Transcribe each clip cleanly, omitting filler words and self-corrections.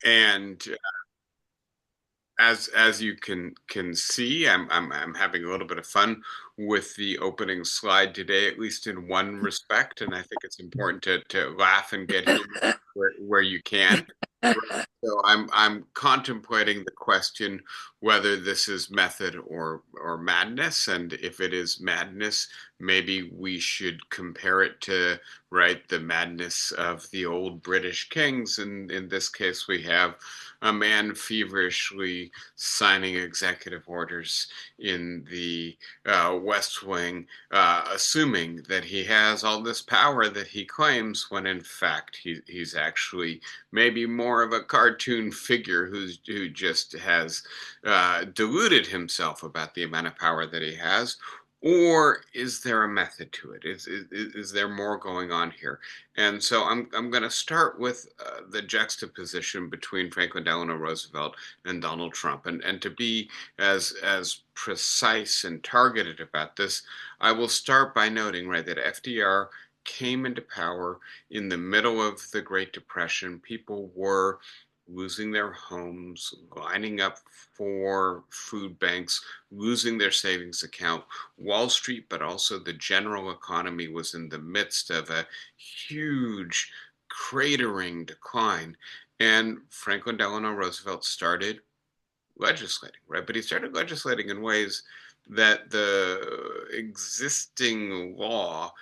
And as you can see, I'm having a little bit of fun with the opening slide today, at least in one respect, and I think it's important to laugh and get humor where you can. Right. So I'm contemplating the question whether this is method or madness, and if it is madness, maybe we should compare it to, right, the madness of the old British kings. And in this case, we have a man feverishly signing executive orders in the West Wing, assuming that he has all this power that he claims, when in fact he's actually maybe more of a cartoon figure who just has deluded himself about the amount of power that he has. Or is there a method to it? Is there more going on here? And so I'm going to start with the juxtaposition between Franklin Delano Roosevelt and Donald Trump. And to be as precise and targeted about this, I will start by noting, right, that FDR came into power in the middle of the Great Depression. People were losing their homes, lining up for food banks, losing their savings account. Wall Street, but also the general economy, was in the midst of a huge cratering decline. And Franklin Delano Roosevelt started legislating, right? But he started legislating in ways that the existing law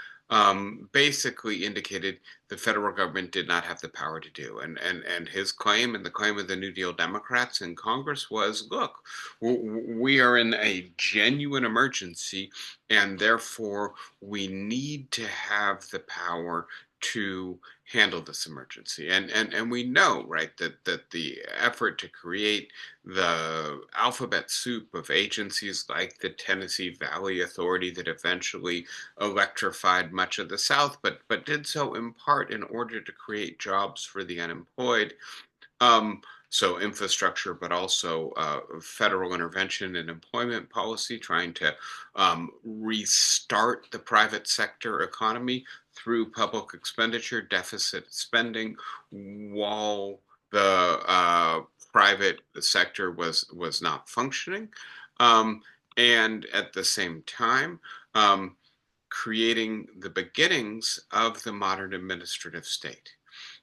basically indicated the federal government did not have the power to do. And his claim, and the claim of the New Deal Democrats in Congress, was, look, we are in a genuine emergency, and therefore we need to have the power to handle this emergency. And we know, right, that the effort to create the alphabet soup of agencies like the Tennessee Valley Authority that eventually electrified much of the South, but did so in part in order to create jobs for the unemployed. Um, so infrastructure, but also federal intervention and employment policy, trying to restart the private sector economy through public expenditure, deficit spending, while the private sector was not functioning, um, and at the same time, um, creating the beginnings of the modern administrative state.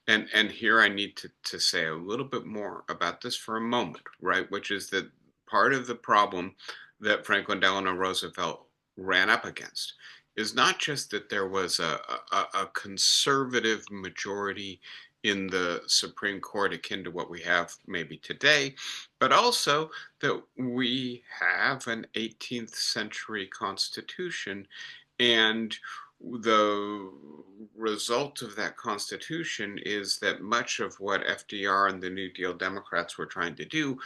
And here I need to say a little bit more about this for a moment, right? Which is that part of the problem that Franklin Delano Roosevelt ran up against is not just that there was a conservative majority in the Supreme Court akin to what we have maybe today, but also that we have an 18th century Constitution, and the result of that Constitution is that much of what FDR and the New Deal Democrats were trying to do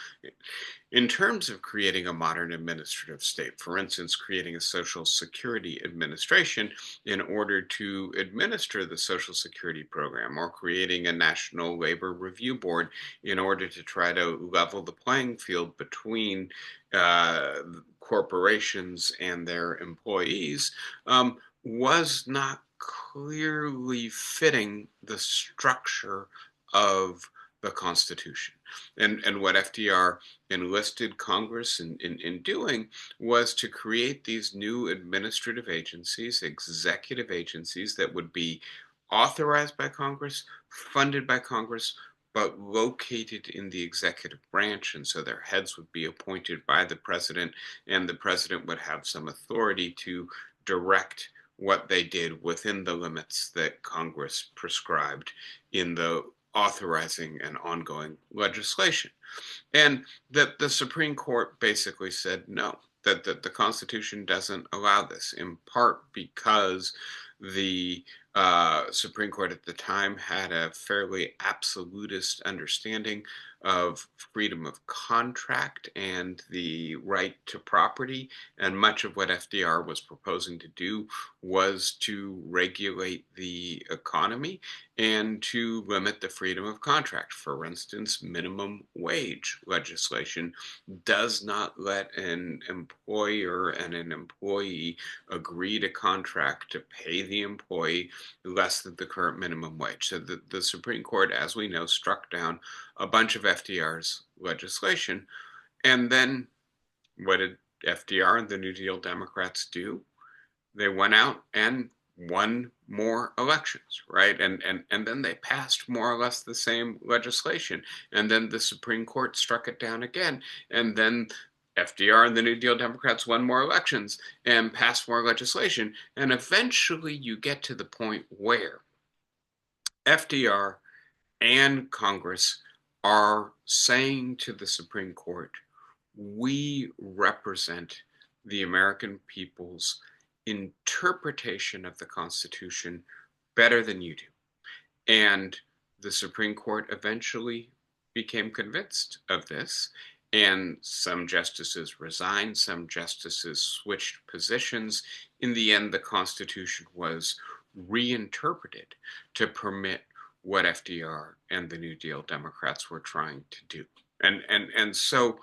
in terms of creating a modern administrative state, for instance, creating a Social Security Administration in order to administer the Social Security program, or creating a National Labor Review Board in order to try to level the playing field between corporations and their employees, was not clearly fitting the structure of the Constitution. And what FDR enlisted Congress in doing was to create these new administrative agencies, executive agencies, that would be authorized by Congress, funded by Congress, but located in the executive branch. And so their heads would be appointed by the president, and the president would have some authority to direct what they did within the limits that Congress prescribed in the authorizing and ongoing legislation. And that the Supreme Court basically said no, that the Constitution doesn't allow this, in part because the Supreme Court at the time had a fairly absolutist understanding of freedom of contract and the right to property. And much of what FDR was proposing to do was to regulate the economy and to limit the freedom of contract. For instance, minimum wage legislation does not let an employer and an employee agree to contract to pay the employee less than the current minimum wage. So the Supreme Court, as we know, struck down a bunch of FDR's legislation. And then what did FDR and the New Deal Democrats do? They went out and won more elections, right? And then they passed more or less the same legislation. And then the Supreme Court struck it down again. And then FDR and the New Deal Democrats won more elections and passed more legislation. And eventually you get to the point where FDR and Congress are saying to the Supreme Court, we represent the American people's interpretation of the Constitution better than you do. And the Supreme Court eventually became convinced of this, and some justices resigned, some justices switched positions. In the end, the Constitution was reinterpreted to permit what FDR and the New Deal Democrats were trying to do. And so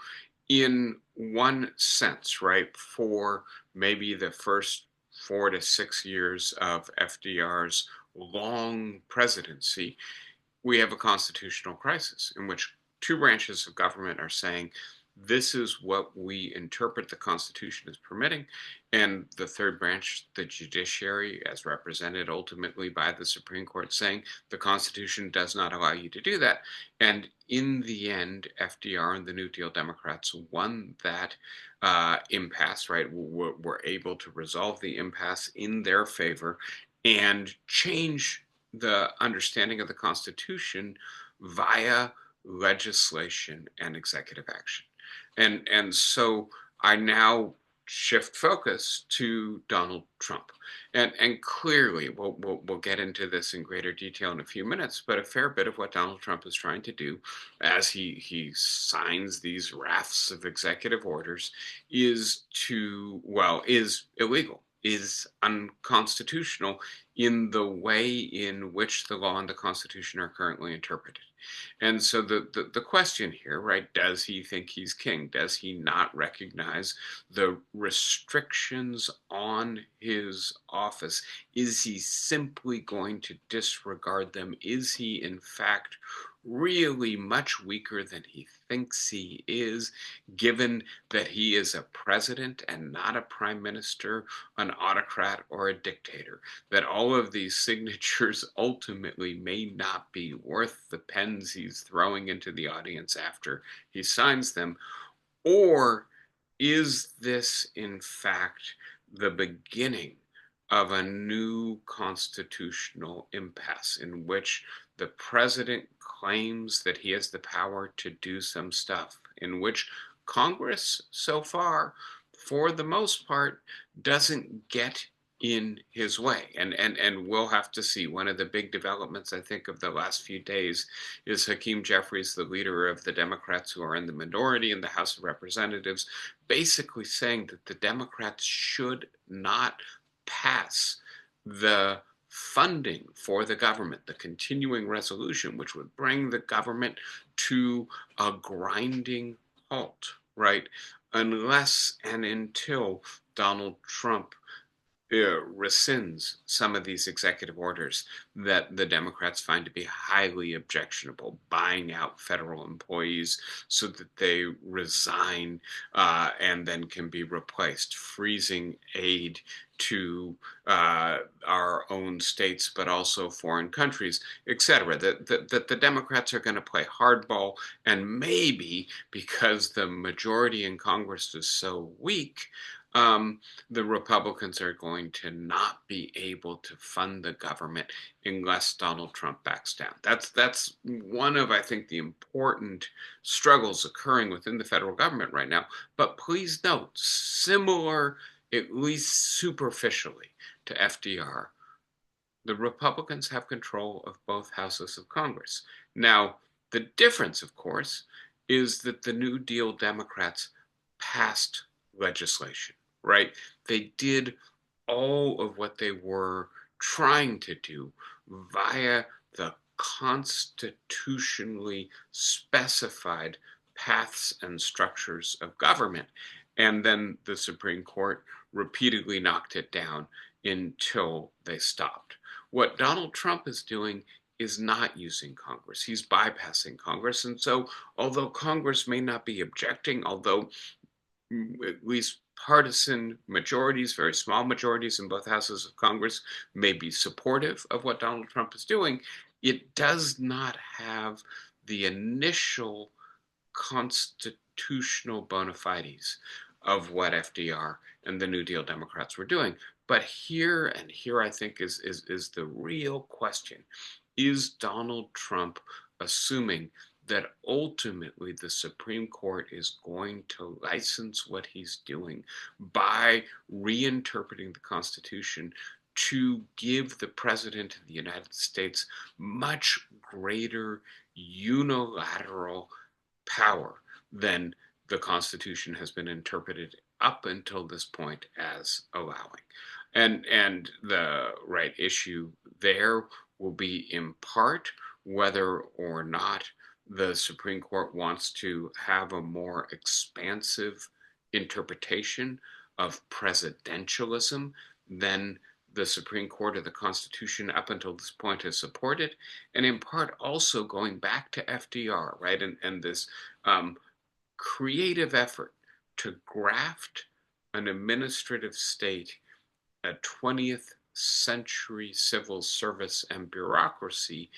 in one sense, right, for maybe the first 4 to 6 years of FDR's long presidency, we have a constitutional crisis in which two branches of government are saying, this is what we interpret the Constitution as permitting. And the third branch, the judiciary, as represented ultimately by the Supreme Court, saying the Constitution does not allow you to do that. And in the end, FDR and the New Deal Democrats won that impasse, right? Were able to resolve the impasse in their favor and change the understanding of the Constitution via legislation and executive action. And so I now shift focus to Donald Trump. And clearly, we'll get into this in greater detail in a few minutes, but a fair bit of what Donald Trump is trying to do as he signs these rafts of executive orders is illegal, is unconstitutional in the way in which the law and the Constitution are currently interpreted. And so the question here, right, does he think he's king? Does he not recognize the restrictions on his office? Is he simply going to disregard them? Is he, in fact, really much weaker than he thinks he is, given that he is a president and not a prime minister, an autocrat, or a dictator? That all of these signatures ultimately may not be worth the pens he's throwing into the audience after he signs them? Or is this, in fact, the beginning of a new constitutional impasse in which the president claims that he has the power to do some stuff, in which Congress, so far, for the most part, doesn't get in his way? And we'll have to see. One of the big developments, I think, of the last few days is Hakeem Jeffries, the leader of the Democrats who are in the minority in the House of Representatives, basically saying that the Democrats should not pass the funding for the government, the continuing resolution, which would bring the government to a grinding halt, right? Unless and until Donald Trump rescinds some of these executive orders that the Democrats find to be highly objectionable, buying out federal employees so that they resign and then can be replaced, freezing aid to our own states, but also foreign countries, etc. That the Democrats are going to play hardball, and maybe because the majority in Congress is so weak, the Republicans are going to not be able to fund the government unless Donald Trump backs down. That's one of, I think, the important struggles occurring within the federal government right now. But please note, similar, at least superficially, to FDR, the Republicans have control of both houses of Congress. Now, the difference, of course, is that the New Deal Democrats passed legislation, right? They did all of what they were trying to do via the constitutionally specified paths and structures of government. And then the Supreme Court repeatedly knocked it down until they stopped. What Donald Trump is doing is not using Congress. He's bypassing Congress. And so, although Congress may not be objecting, although at least partisan majorities, very small majorities in both houses of Congress, may be supportive of what Donald Trump is doing, it does not have the initial constitutional bona fides of what FDR and the New Deal Democrats were doing. But here, and here I think is the real question, is Donald Trump assuming that ultimately the Supreme Court is going to license what he's doing by reinterpreting the Constitution to give the President of the United States much greater unilateral power than the Constitution has been interpreted up until this point as allowing. And the right issue there will be in part whether or not the Supreme Court wants to have a more expansive interpretation of presidentialism than the Supreme Court of the Constitution up until this point has supported, and in part also going back to FDR, right? And this creative effort to graft an administrative state, a 20th century civil service and bureaucracy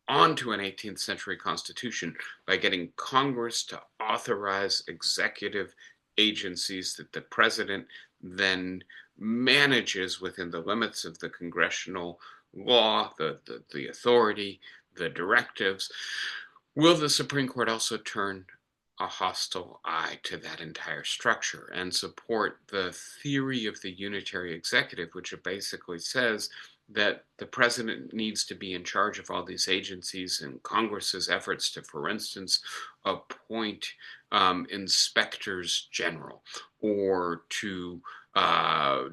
onto an 18th century constitution by getting Congress to authorize executive agencies that the president then manages within the limits of the congressional law, the authority, the directives. Will the Supreme Court also turn a hostile eye to that entire structure and support the theory of the unitary executive, which basically says that the president needs to be in charge of all these agencies, and Congress's efforts to, for instance, appoint inspectors general or to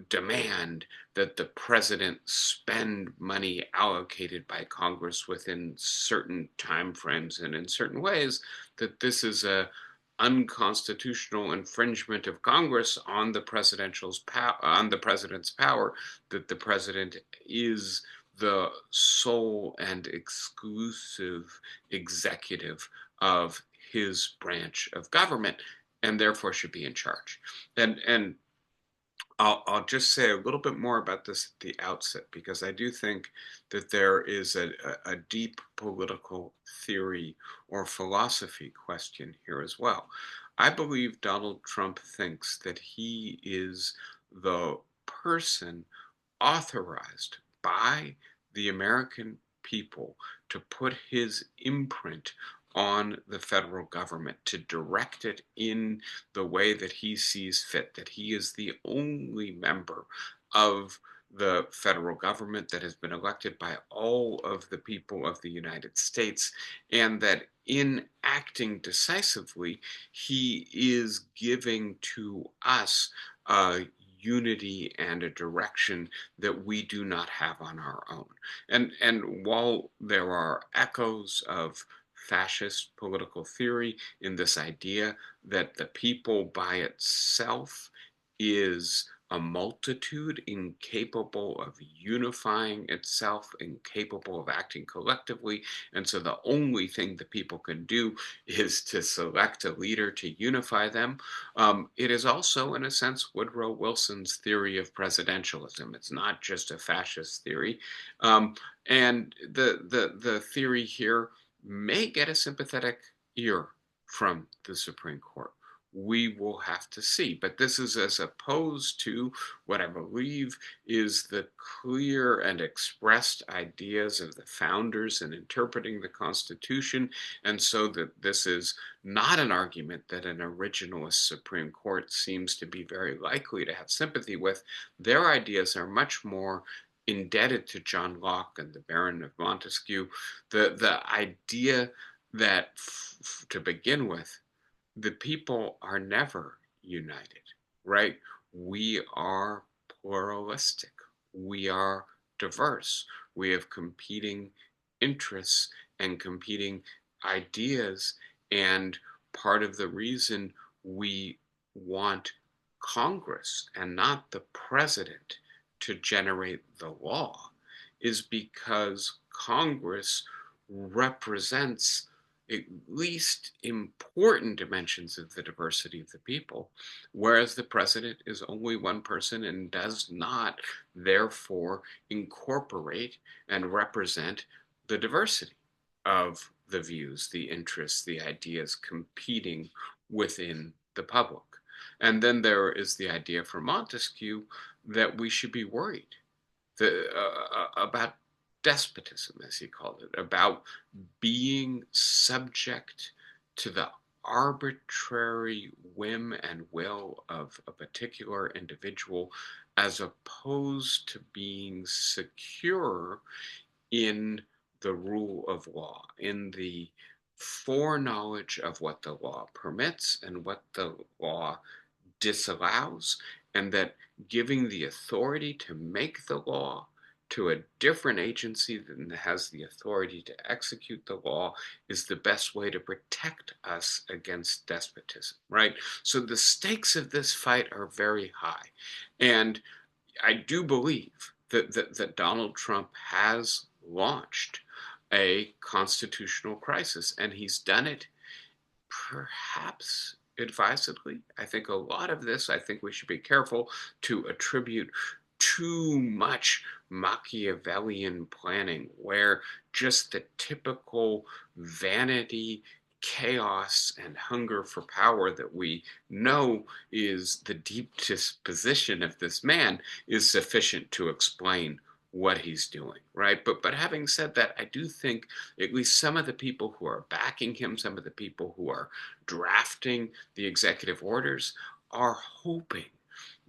demand that the president spend money allocated by Congress within certain timeframes and in certain ways, that this is a unconstitutional infringement of Congress on the president's power, that the president is the sole and exclusive executive of his branch of government and therefore should be in charge. And I'll just say a little bit more about this at the outset, because I do think that there is a deep political theory or philosophy question here as well. I believe Donald Trump thinks that he is the person authorized by the American people to put his imprint on the federal government, to direct it in the way that he sees fit, that he is the only member of the federal government that has been elected by all of the people of the United States, and that in acting decisively, he is giving to us a unity and a direction that we do not have on our own. And while there are echoes of fascist political theory in this idea that the people by itself is a multitude incapable of unifying itself, incapable of acting collectively, and so the only thing the people can do is to select a leader to unify them. It is also, in a sense, Woodrow Wilson's theory of presidentialism. It's not just a fascist theory. And the theory here may get a sympathetic ear from the Supreme Court. We will have to see. But this is as opposed to what I believe is the clear and expressed ideas of the founders in interpreting the Constitution. And so that this is not an argument that an originalist Supreme Court seems to be very likely to have sympathy with. Their ideas are much more indebted to John Locke and the Baron of Montesquieu. The idea that, to begin with, the people are never united, right? We are pluralistic. We are diverse. We have competing interests and competing ideas. And part of the reason we want Congress and not the president to generate the law is because Congress represents at least important dimensions of the diversity of the people, whereas the president is only one person and does not, therefore, incorporate and represent the diversity of the views, the interests, the ideas competing within the public. And then there is the idea for Montesquieu that we should be worried about despotism, as he called it, about being subject to the arbitrary whim and will of a particular individual, as opposed to being secure in the rule of law, in the foreknowledge of what the law permits and what the law disallows, and that giving the authority to make the law to a different agency than has the authority to execute the law is the best way to protect us against despotism, right? So the stakes of this fight are very high. And I do believe that Donald Trump has launched a constitutional crisis, and he's done it perhaps advisedly. I think a lot of this, I think we should be careful to attribute too much Machiavellian planning, where just the typical vanity, chaos, and hunger for power that we know is the deep disposition of this man is sufficient to explain what he's doing, right? But having said that, I do think at least some of the people who are backing him, some of the people who are drafting the executive orders, are hoping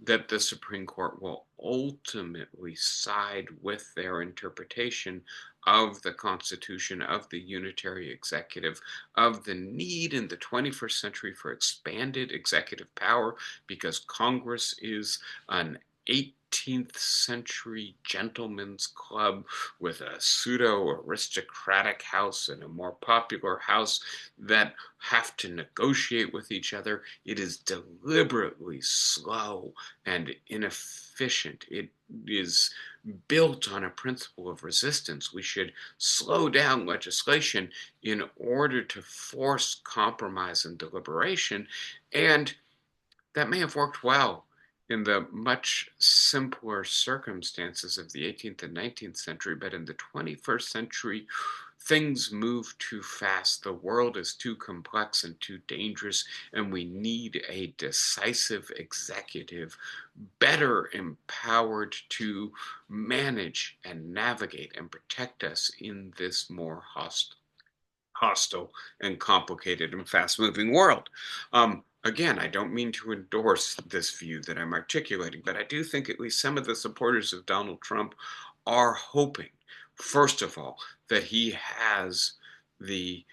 that the Supreme Court will ultimately side with their interpretation of the Constitution, of the unitary executive, of the need in the 21st century for expanded executive power, because Congress is an 18th century gentleman's club with a pseudo aristocratic house and a more popular house that have to negotiate with each other. It is deliberately slow and inefficient. It is built on a principle of resistance. We should slow down legislation in order to force compromise and deliberation. And that may have worked well in the much simpler circumstances of the 18th and 19th century, but in the 21st century, things move too fast. The world is too complex and too dangerous, and we need a decisive executive, better empowered to manage and navigate and protect us in this more hostile and complicated and fast moving world. Again, I don't mean to endorse this view that I'm articulating, but I do think at least some of the supporters of Donald Trump are hoping, first of all, that he has the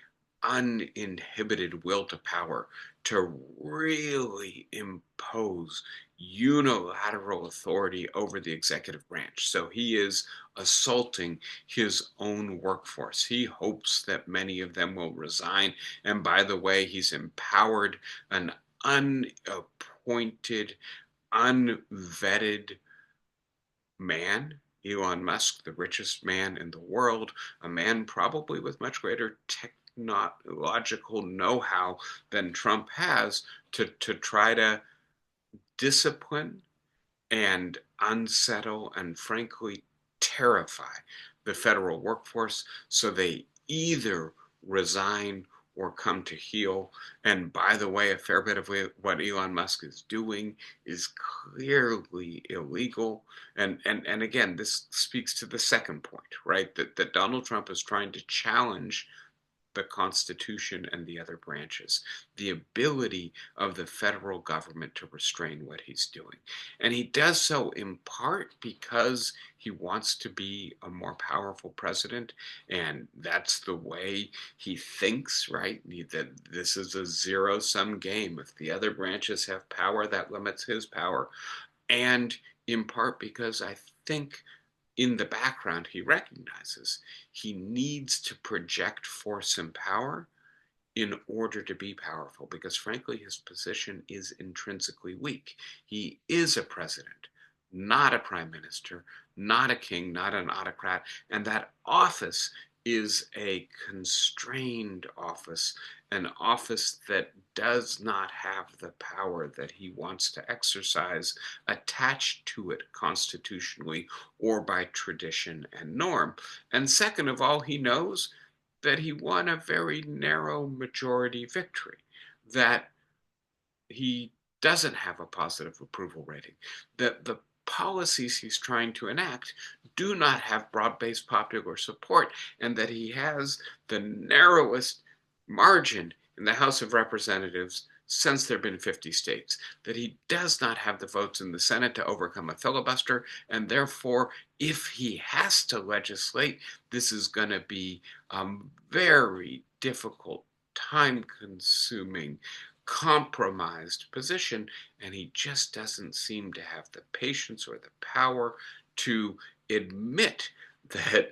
uninhibited will to power to really impose unilateral authority over the executive branch. So he is assaulting his own workforce. He hopes that many of them will resign. And by the way, he's empowered an unappointed, unvetted man, Elon Musk, the richest man in the world, a man probably with much greater technological know-how than Trump has to try to discipline and unsettle and frankly terrify the federal workforce so they either resign or come to heel. And by the way, a fair bit of what Elon Musk is doing is clearly illegal. And again, this speaks to the second point, right? That Donald Trump is trying to challenge the Constitution and the other branches, the ability of the federal government to restrain what he's doing. And he does so in part because he wants to be a more powerful president, and that's the way he thinks, right? That this is a zero-sum game. If the other branches have power, that limits his power. And in part because I think in the background, he recognizes he needs to project force and power in order to be powerful, because frankly, his position is intrinsically weak. He is a president, not a prime minister, not a king, not an autocrat. And that office is a constrained office, an office that does not have the power that he wants to exercise attached to it constitutionally or by tradition and norm. And second of all, he knows that he won a very narrow majority victory, that he doesn't have a positive approval rating, that the policies he's trying to enact do not have broad-based popular support, and that he has the narrowest margin in the House of Representatives since there have been 50 states, that he does not have the votes in the Senate to overcome a filibuster, and therefore, if he has to legislate, this is going to be very difficult, time-consuming, compromised position, and he just doesn't seem to have the patience or the power to admit that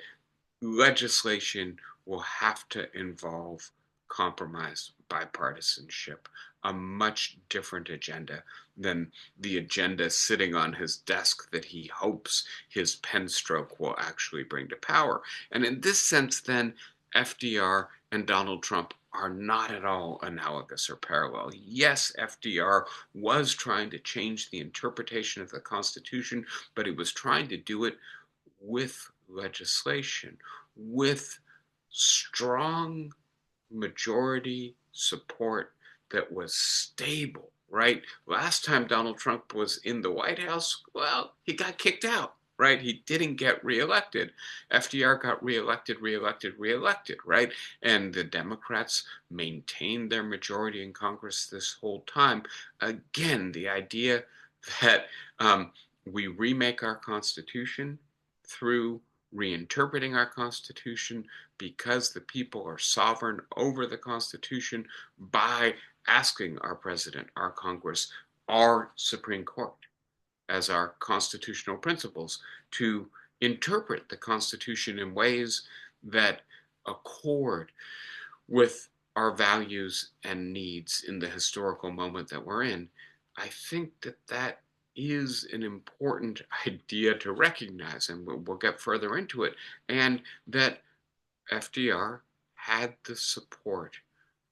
legislation will have to involve compromise, bipartisanship, a much different agenda than the agenda sitting on his desk that he hopes his pen stroke will actually bring to power. And in this sense, then, FDR and Donald Trump are not at all analogous or parallel. Yes, FDR was trying to change the interpretation of the Constitution, but he was trying to do it with legislation, with strong majority support that was stable, right? Last time Donald Trump was in the White House, well, he got kicked out, right? He didn't get reelected. FDR got reelected, right? And the Democrats maintained their majority in Congress this whole time. Again, the idea that we remake our Constitution through reinterpreting our Constitution because the people are sovereign over the Constitution by asking our president, our Congress, our Supreme Court as our constitutional principles to interpret the Constitution in ways that accord with our values and needs in the historical moment that we're in. I think that that is an important idea to recognize, and we'll get further into it, and that FDR had the support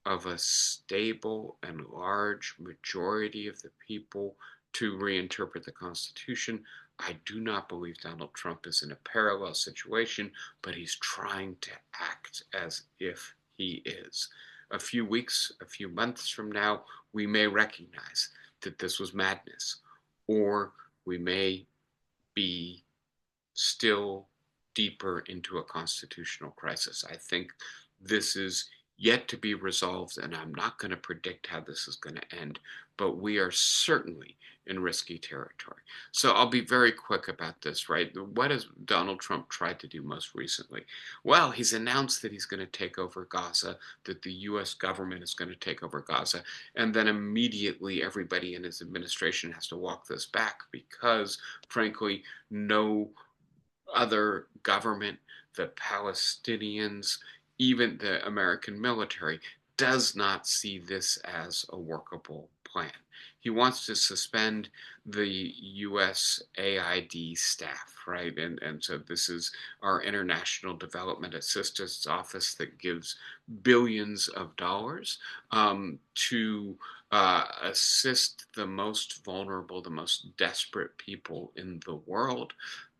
of a stable and large majority of the people to reinterpret the Constitution. I do not believe Donald Trump is in a parallel situation, but he's trying to act as if he is. A few weeks, a few months from now, we may recognize that this was madness, or we may be still deeper into a constitutional crisis. I think this is yet to be resolved, and I'm not going to predict how this is going to end, but we are certainly in risky territory. So I'll be very quick about this, right? What has Donald Trump tried to do most recently? Well, he's announced that he's going to take over Gaza, that the US government is going to take over Gaza, and then immediately everybody in his administration has to walk this back because, frankly, no other government, the Palestinians, even the American military, does not see this as a workable plan. He wants to suspend the USAID staff, right? And so this is our International Development Assistance Office that gives billions of dollars to assist the most vulnerable, the most desperate people in the world.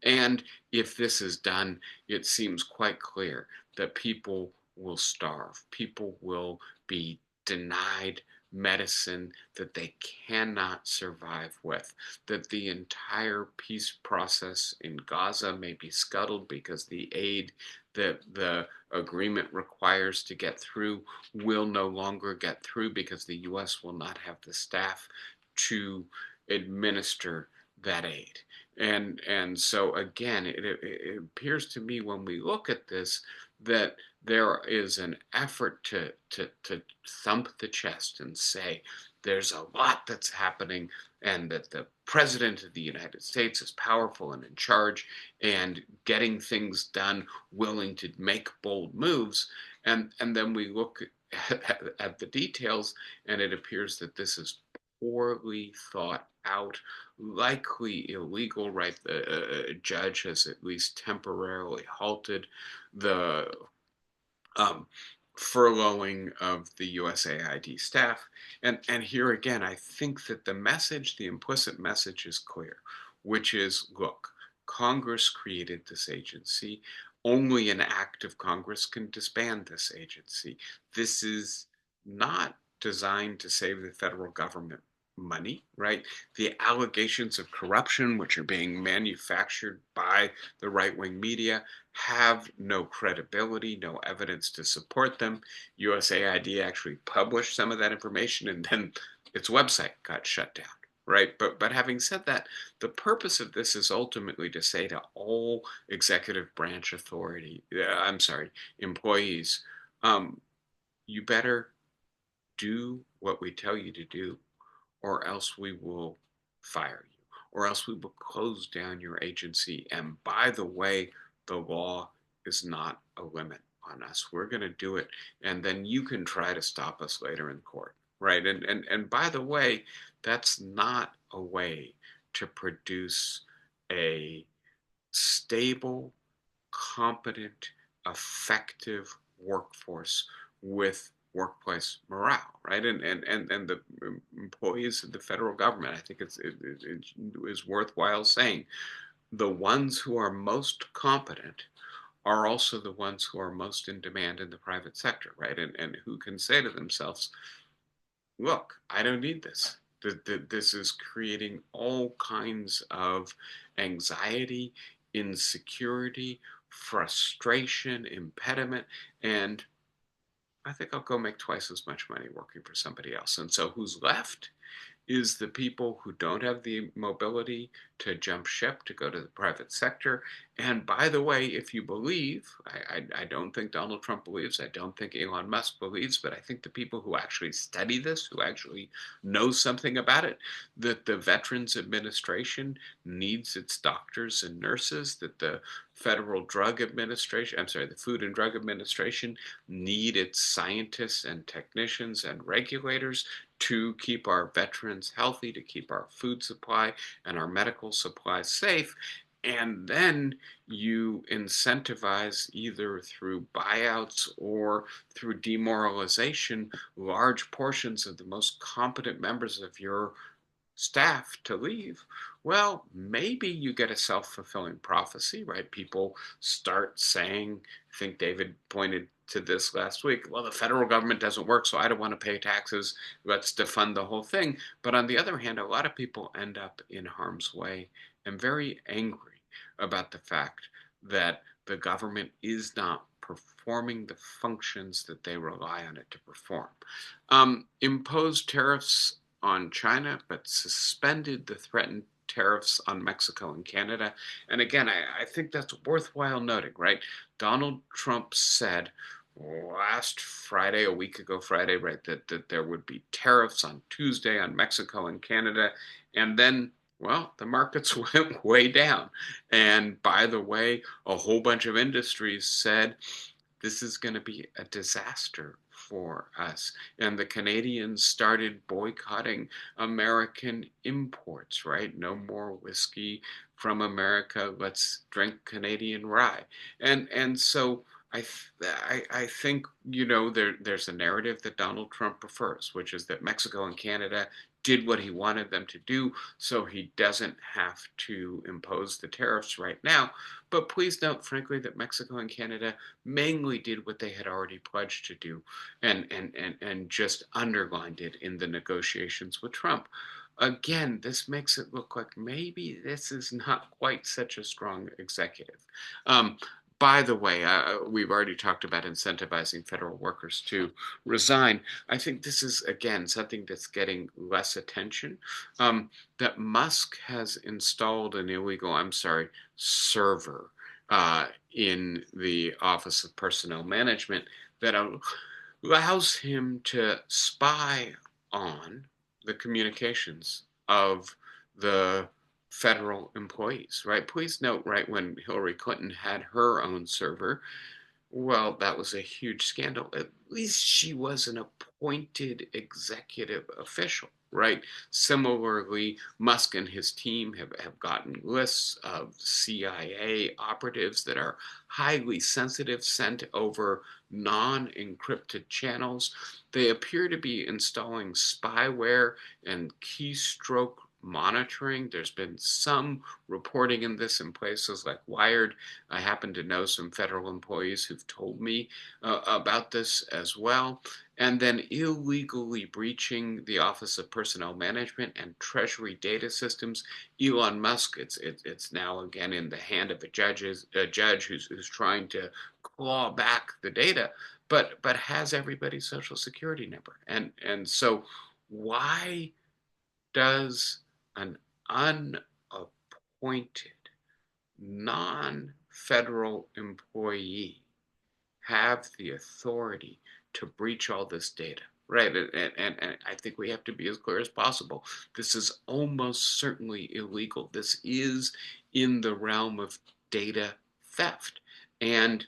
And if this is done, it seems quite clear that people will starve. People will be denied medicine that they cannot survive with, that the entire peace process in Gaza may be scuttled because the aid that the agreement requires to get through will no longer get through because the US will not have the staff to administer that aid. And so again, it appears to me when we look at this that there is an effort to thump the chest and say there's a lot that's happening and that the president of the United States is powerful and in charge and getting things done, willing to make bold moves. And then we look at the details and it appears that this is poorly thought out, likely illegal, right? The judge has at least temporarily halted the um, furloughing of the USAID staff. And here again, I think that the message, the implicit message is clear, which is, look, Congress created this agency. Only an act of Congress can disband this agency. This is not designed to save the federal government money, right? The allegations of corruption, which are being manufactured by the right-wing media, have no credibility, no evidence to support them. USAID actually published some of that information, and then its website got shut down. Right, but having said that, the purpose of this is ultimately to say to all executive branch authority, I'm sorry, employees, um, you better do what we tell you to do, or else we will fire you, or else we will close down your agency. And by the way, the law is not a limit on us. We're going to do it, and then you can try to stop us later in court, right? And by the way, that's not a way to produce a stable, competent, effective workforce with workplace morale, right? And the employees of the federal government, I think it is worthwhile saying, the ones who are most competent are also the ones who are most in demand in the private sector, right? And who can say to themselves, look, I don't need this. This is creating all kinds of anxiety, insecurity, frustration, impediment, and I think I'll go make twice as much money working for somebody else. And so who's left is the people who don't have the mobility to jump ship, to go to the private sector. And by the way, if you believe, I don't think Donald Trump believes, I don't think Elon Musk believes, but I think the people who actually study this, who actually know something about it, that the Veterans Administration needs its doctors and nurses, that the Federal Drug Administration, I'm sorry, the Food and Drug Administration need its scientists and technicians and regulators to keep our veterans healthy, to keep our food supply and our medical supply safe. And then you incentivize, either through buyouts or through demoralization, large portions of the most competent members of your staff to leave. Well, maybe you get a self-fulfilling prophecy, right? People start saying, I think David pointed to this last week, well, the federal government doesn't work, so I don't want to pay taxes. Let's defund the whole thing. But on the other hand, a lot of people end up in harm's way and very angry about the fact that the government is not performing the functions that they rely on it to perform. Imposed tariffs on China, but suspended the threatened tariffs on Mexico and Canada. And again, I think that's worthwhile noting, right? Donald Trump said last Friday, a week ago Friday, right, that there would be tariffs on Tuesday on Mexico and Canada. And then, well, the markets went way down. And by the way, a whole bunch of industries said, this is going to be a disaster for us. And the Canadians started boycotting American imports, right? No more whiskey from America. Let's drink Canadian rye. And so I think, there's a narrative that Donald Trump prefers, which is that Mexico and Canada did what he wanted them to do, so he doesn't have to impose the tariffs right now. But please note, frankly, that Mexico and Canada mainly did what they had already pledged to do, and just underlined it in the negotiations with Trump. Again, this makes it look like maybe this is not quite such a strong executive. Um, by the way, we've already talked about incentivizing federal workers to resign. I think this is, again, something that's getting less attention. That Musk has installed an illegal, I'm sorry, server in the Office of Personnel Management that allows him to spy on the communications of the federal employees, right? Please note, right, when Hillary Clinton had her own server, Well, that was a huge scandal. At least she was an appointed executive official, right? Similarly, Musk and his team have gotten lists of CIA operatives that are highly sensitive, sent over non encrypted channels. They appear to be installing spyware and keystroke monitoring. There's been some reporting in this in places like Wired. I happen to know some federal employees who've told me about this as well. And then illegally breaching the Office of Personnel Management and Treasury data systems. Elon Musk, it's now again in the hand of a judge who's trying to claw back the data, but has everybody's social security number. And so why does an unappointed non-federal employee have the authority to breach all this data? Right. And I think we have to be as clear as possible. This is almost certainly illegal. This is in the realm of data theft. And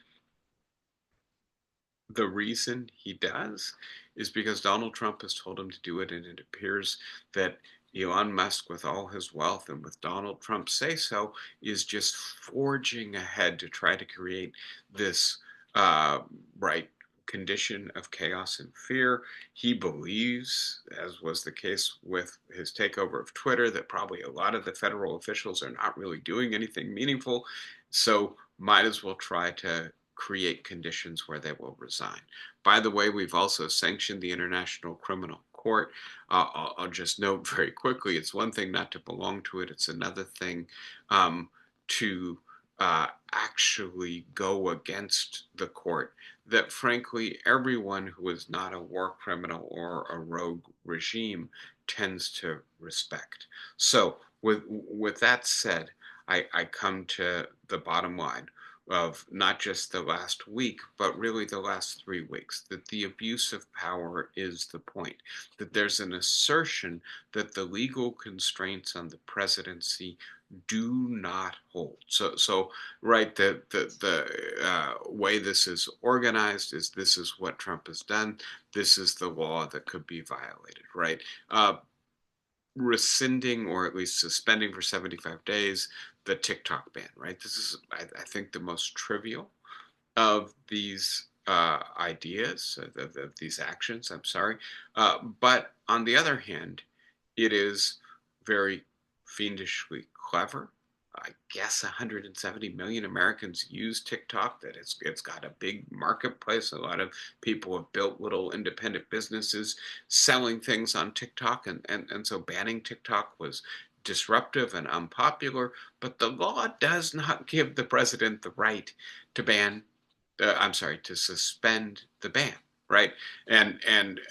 the reason he does is because Donald Trump has told him to do it, and it appears that Elon Musk, with all his wealth and with Donald Trump's say so, is just forging ahead to try to create this uh, right condition of chaos and fear. He believes, as was the case with his takeover of Twitter, that probably a lot of the federal officials are not really doing anything meaningful. So might as well try to create conditions where they will resign. By the way, we've also sanctioned the International Criminal Court. I'll just note very quickly, it's one thing not to belong to it, it's another thing to actually go against the court that frankly everyone who is not a war criminal or a rogue regime tends to respect. So with that said, I come to the bottom line of not just the last week, but really the last 3 weeks, that the abuse of power is the point, that there's an assertion that the legal constraints on the presidency do not hold. So right, the way this is organized is this is what Trump has done. This is the law that could be violated, right? Rescinding or at least suspending for 75 days the TikTok ban, right? This is, I think, the most trivial of these ideas, of these actions, I'm sorry. But on the other hand, it is very fiendishly clever. I guess 170 million Americans use TikTok. That it's got a big marketplace. A lot of people have built little independent businesses selling things on TikTok, and so banning TikTok was disruptive and unpopular. But the law does not give the president the right to ban. I'm sorry, to suspend the ban, right? And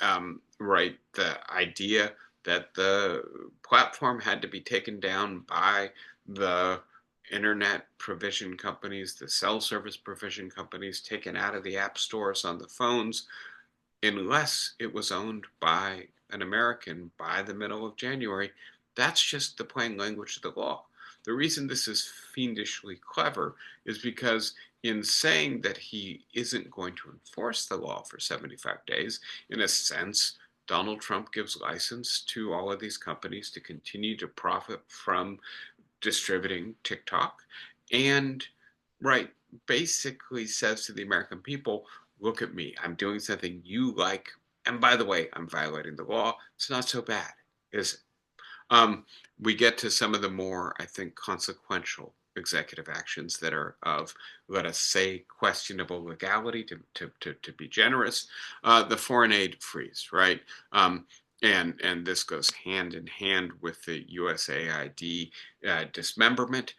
right, the idea that the platform had to be taken down by the internet provision companies, the cell service provision companies, taken out of the app stores on the phones, unless it was owned by an American by the middle of January. That's just the plain language of the law. The reason this is fiendishly clever is because in saying that he isn't going to enforce the law for 75 days, in a sense, Donald Trump gives license to all of these companies to continue to profit from distributing TikTok and, right, basically says to the American people, look at me, I'm doing something you like, and by the way, I'm violating the law. It's not so bad, is it? Um, we get to some of the more, I think, consequential executive actions that are of, let us say, questionable legality, to be generous. The foreign aid freeze, right? And this goes hand in hand with the USAID dismemberment.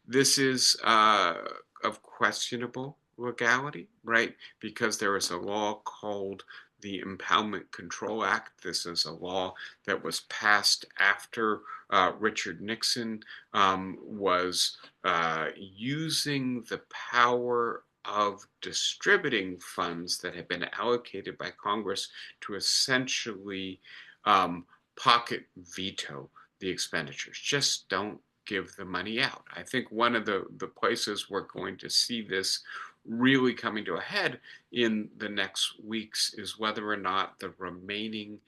This is of questionable legality, right? Because there is a law called the Impoundment Control Act. This is a law that was passed after Richard Nixon was using the power of distributing funds that had been allocated by Congress to essentially pocket veto the expenditures. Just don't give the money out. I think one of the places we're going to see this really coming to a head in the next weeks is whether or not the remaining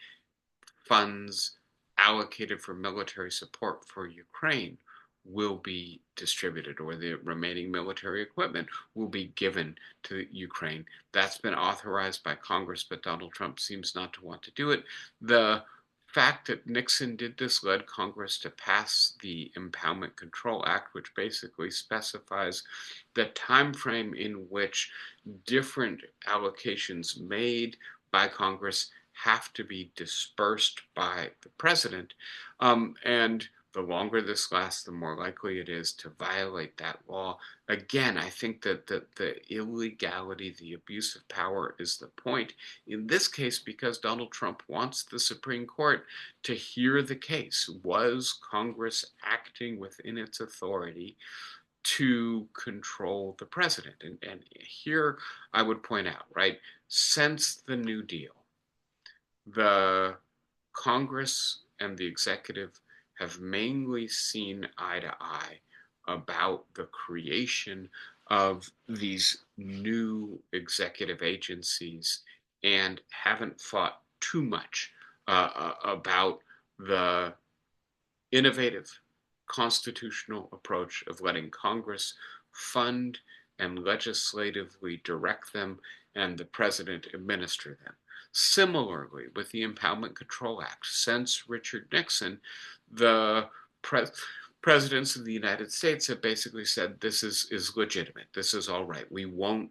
funds allocated for military support for Ukraine will be distributed, or the remaining military equipment will be given to Ukraine. That's been authorized by Congress, but Donald Trump seems not to want to do it. The fact that Nixon did this led Congress to pass the Impoundment Control Act, which basically specifies the time frame in which different allocations made by Congress have to be dispersed by the president. And the longer this lasts, the more likely it is to violate that law. Again, I think that the illegality, the abuse of power is the point. In this case, because Donald Trump wants the Supreme Court to hear the case. Was Congress acting within its authority to control the president? And here I would point out, right, since the New Deal, the Congress and the executive have mainly seen eye to eye about the creation of these new executive agencies and haven't fought too much about the innovative constitutional approach of letting Congress fund and legislatively direct them and the president administer them. Similarly, with the Impoundment Control Act, since Richard Nixon, the presidents of the United States have basically said this is legitimate, this is all right. We won't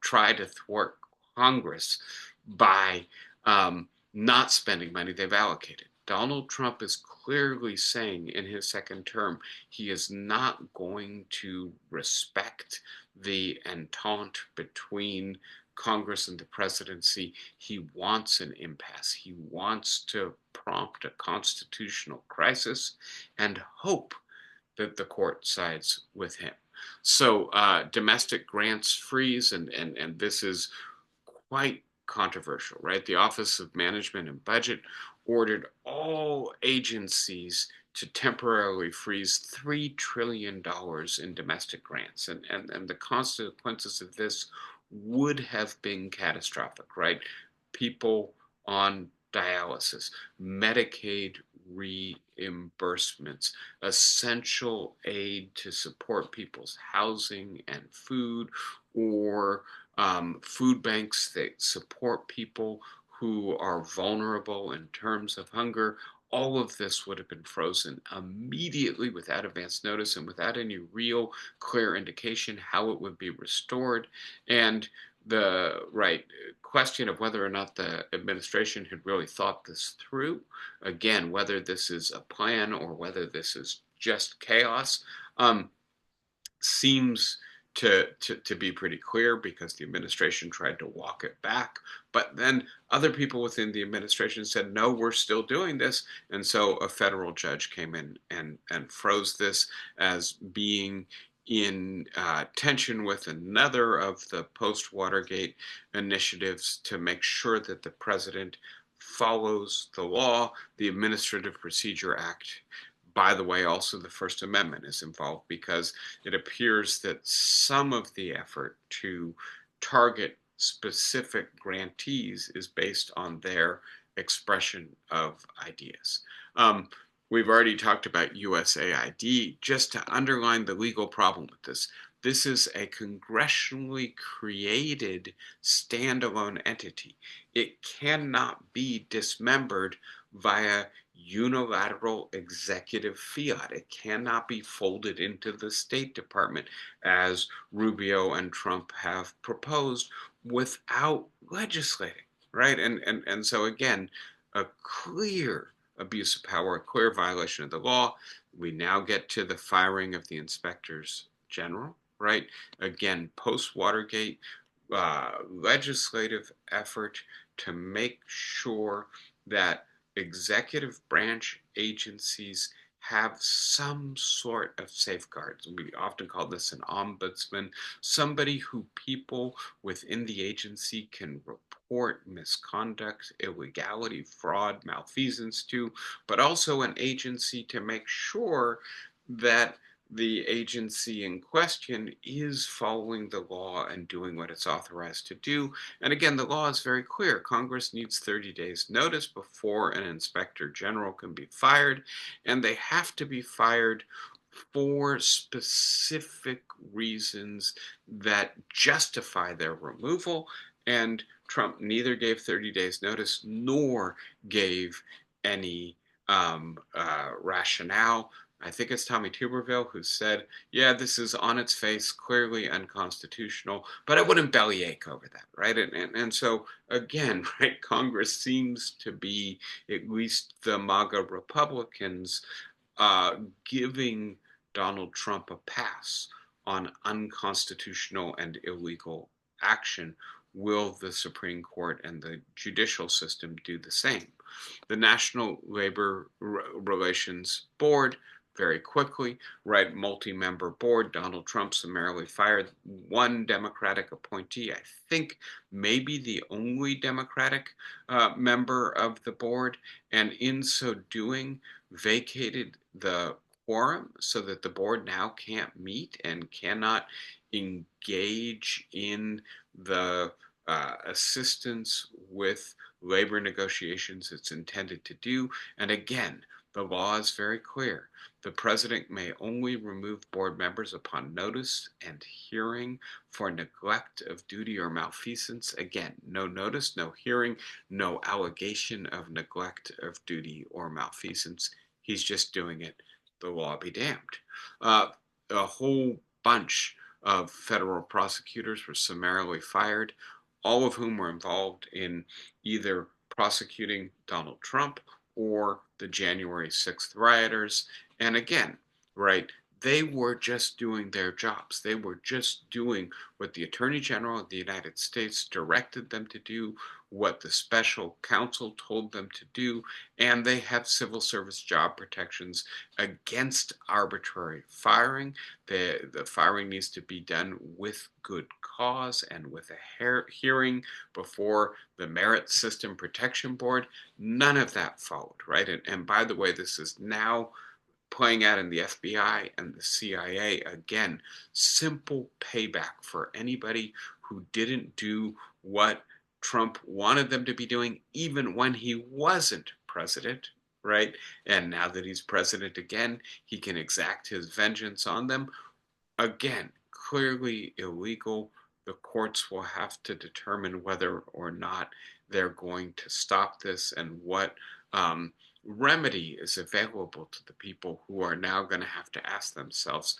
try to thwart Congress by not spending money they've allocated. Donald Trump is clearly saying in his second term he is not going to respect the entente between Congress and the presidency. He wants an impasse. He wants to prompt a constitutional crisis and hope that the court sides with him. So domestic grants freeze, and this is quite controversial, right? The Office of Management and Budget ordered all agencies to temporarily freeze $3 trillion in domestic grants. And the consequences of this would have been catastrophic, right? People on dialysis, Medicaid reimbursements, essential aid to support people's housing and food, or food banks that support people who are vulnerable in terms of hunger. All of this would have been frozen immediately without advance notice and without any real clear indication how it would be restored. And the question of whether or not the administration had really thought this through, again, whether this is a plan or whether this is just chaos, seems to be pretty clear, because the administration tried to walk it back. But then other people within the administration said, no, we're still doing this. And so a federal judge came in and froze this as being in tension with another of the post-Watergate initiatives to make sure that the president follows the law. The Administrative Procedure Act, by the way, also the First Amendment is involved, because it appears that some of the effort to target specific grantees is based on their expression of ideas. We've already talked about USAID. Just to underline the legal problem with this, this is a congressionally created standalone entity. It cannot be dismembered via unilateral executive fiat. It cannot be folded into the State Department, as Rubio and Trump have proposed, without legislating, right? And so again, a clear abuse of power, a clear violation of the law. We now get to the firing of the inspectors general, right? Again, post-Watergate, legislative effort to make sure that executive branch agencies have some sort of safeguards. We often call this an ombudsman, somebody who people within the agency can report misconduct, illegality, fraud, malfeasance to, but also an agency to make sure that the agency in question is following the law and doing what it's authorized to do. And again, the law is very clear. Congress needs 30 days notice before an inspector general can be fired, and they have to be fired for specific reasons that justify their removal. And Trump neither gave 30 days notice nor gave any rationale. I think it's Tommy Tuberville who said, yeah, this is on its face clearly unconstitutional, but I wouldn't bellyache over that, right? And so, again, right, Congress seems to be, at least the MAGA Republicans, uh, giving Donald Trump a pass on unconstitutional and illegal action. Will the Supreme Court and the judicial system do the same? The National Labor Relations Board, very quickly, right, multi-member board. Donald Trump summarily fired one Democratic appointee, I think maybe the only Democratic member of the board, and in so doing, vacated the quorum so that the board now can't meet and cannot engage in the assistance with labor negotiations it's intended to do. And again, the law is very clear. The president may only remove board members upon notice and hearing for neglect of duty or malfeasance. Again, no notice, no hearing, no allegation of neglect of duty or malfeasance. He's just doing it. The law be damned. Uh, a whole bunch of federal prosecutors were summarily fired, all of whom were involved in either prosecuting Donald Trump or the January 6th rioters. And again, right, they were just doing their jobs. They were just doing what the Attorney General of the United States directed them to do, what the special counsel told them to do, and they have civil service job protections against arbitrary firing. The firing needs to be done with good cause and with a hearing before the Merit System Protection Board. None of that followed, right? And by the way, this is now playing out in the FBI and the CIA. Again, simple payback for anybody who didn't do what Trump wanted them to be doing, even when he wasn't president, right? And now that he's president again, he can exact his vengeance on them. Again, clearly illegal. The courts will have to determine whether or not they're going to stop this and what remedy is available to the people who are now going to have to ask themselves,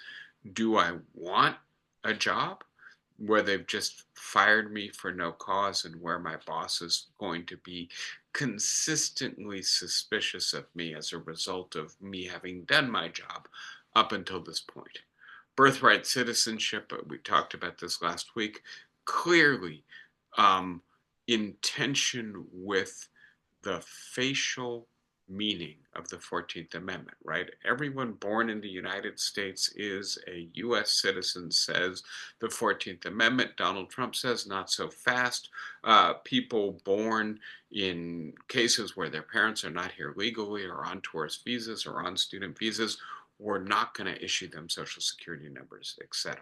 do I want a job where they've just fired me for no cause and where my boss is going to be consistently suspicious of me as a result of me having done my job up until this point? Birthright citizenship, we talked about this last week, clearly um, in tension with the facial meaning of the 14th Amendment, right? Everyone born in the United States is a U.S. citizen, says the 14th Amendment. Donald Trump says not so fast. People born in cases where their parents are not here legally or on tourist visas or on student visas, we're not going to issue them social security numbers, etc.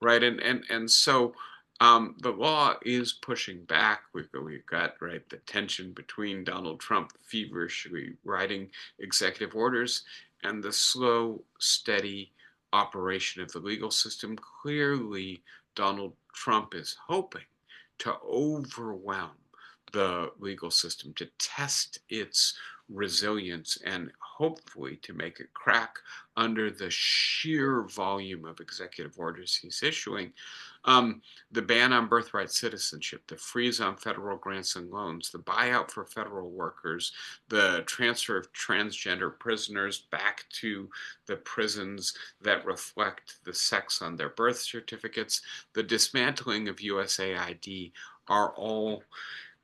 Right? And so the law is pushing back. We've got, right, the tension between Donald Trump feverishly writing executive orders and the slow, steady operation of the legal system. Clearly, Donald Trump is hoping to overwhelm the legal system, to test its resilience, and hopefully to make it crack under the sheer volume of executive orders he's issuing. Um, the ban on birthright citizenship, the freeze on federal grants and loans, the buyout for federal workers, the transfer of transgender prisoners back to the prisons that reflect the sex on their birth certificates, the dismantling of USAID are all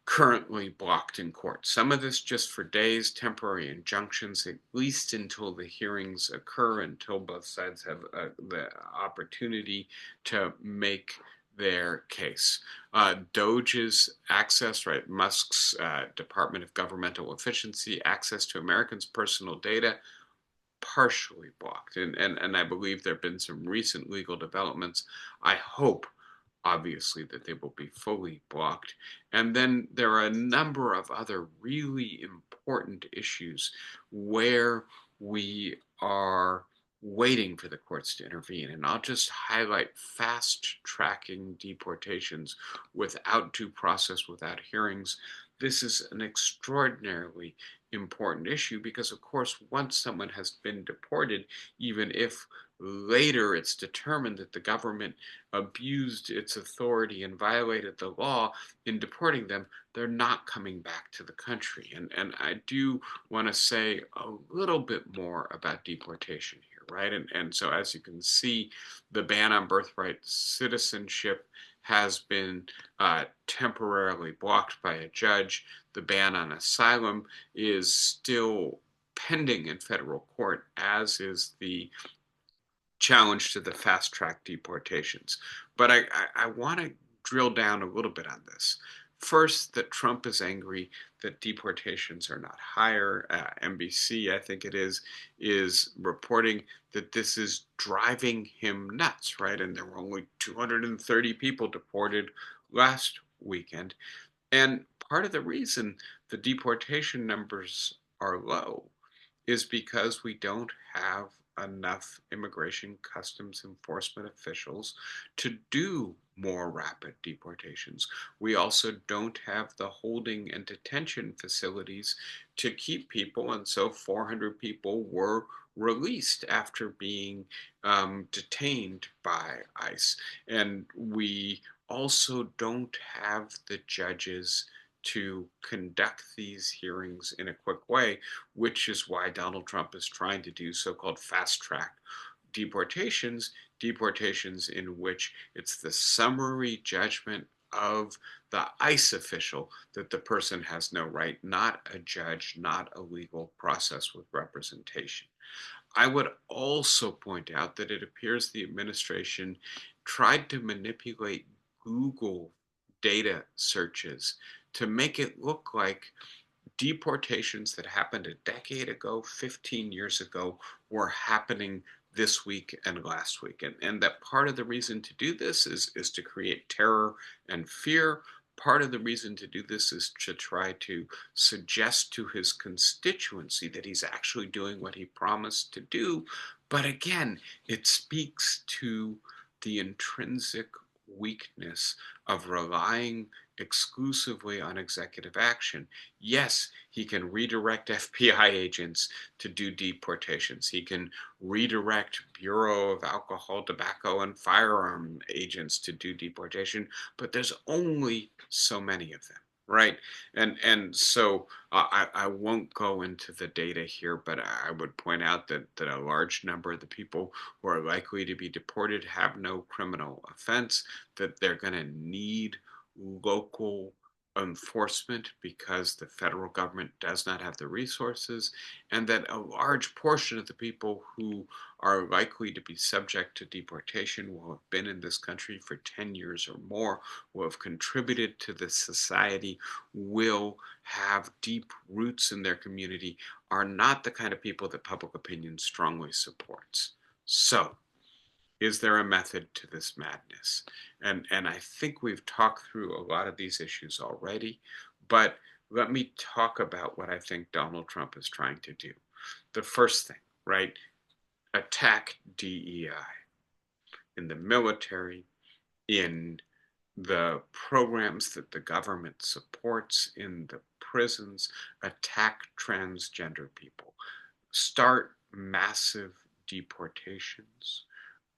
currently blocked in court. Some of this just for days, temporary injunctions, at least until the hearings occur, until both sides have the opportunity to make their case. Doge's access, right, Musk's Department of Governmental Efficiency, access to Americans' personal data, partially blocked. And I believe there have been some recent legal developments. I hope, obviously, that they will be fully blocked. And then there are a number of other really important issues where we are waiting for the courts to intervene. And I'll just highlight fast tracking deportations without due process, without hearings. This is an extraordinarily important issue because, of course, once someone has been deported, even if later it's determined that the government abused its authority and violated the law in deporting them, they're not coming back to the country. And I do want to say a little bit more about deportation here, right? And so, as you can see, the ban on birthright citizenship has been temporarily blocked by a judge. The ban on asylum is still pending in federal court, as is the challenge to the fast track deportations. But I want to drill down a little bit on this. First, that Trump is angry that deportations are not higher. NBC, I think it is reporting that this is driving him nuts, right? And there were only 230 people deported last weekend. And part of the reason the deportation numbers are low is because we don't have enough immigration customs enforcement officials to do more rapid deportations. We also don't have the holding and detention facilities to keep people, and so 400 people were released after being detained by ICE. And we also don't have the judges to conduct these hearings in a quick way, which is why Donald Trump is trying to do so-called fast-track deportations, deportations in which it's the summary judgment of the ICE official that the person has no right, not a judge, not a legal process with representation. I would also point out that it appears the administration tried to manipulate Google data searches to make it look like deportations that happened a decade ago, 15 years ago, were happening this week and last week. And that part of the reason to do this is to create terror and fear. Part of the reason to do this is to try to suggest to his constituency that he's actually doing what he promised to do. But again, it speaks to the intrinsic weakness of relying exclusively on executive action. Yes, he can redirect FBI agents to do deportations. He can redirect Bureau of Alcohol, Tobacco, and Firearm agents to do deportation, but there's only so many of them, right? And so I won't go into the data here, but I would point out that a large number of the people who are likely to be deported have no criminal offense, that they're going to need local enforcement because the federal government does not have the resources, and that a large portion of the people who are likely to be subject to deportation will have been in this country for 10 years or more, will have contributed to this society, will have deep roots in their community, are not the kind of people that public opinion strongly supports. So, is there a method to this madness? And I think we've talked through a lot of these issues already, but let me talk about what I think Donald Trump is trying to do. The first thing, right? Attack DEI in the military, in the programs that the government supports, in the prisons, attack transgender people, start massive deportations.